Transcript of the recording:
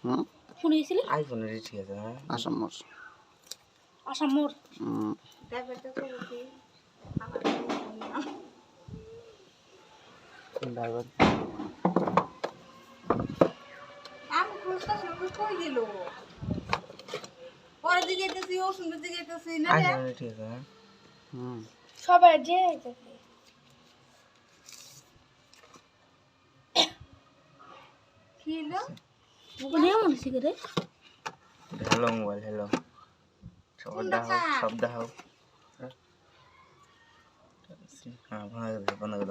phone গেছিল আইফোনের ঠিক আছে হ্যাঁ আসাম মোর আসাম মোর ড্রাইভার আমি খুঁজতেছি কই গেল পরের দিকে যেতেছি ও সুন্দর দিকে যেতেছি না রে আইফোনের ঠিক আছে হ্যাঁ সবাই যে কি হলো কোনে মন সিগারে হ্যালো মোবাইল হ্যালো সব দেখাও হ্যাঁ ভাঙা গেল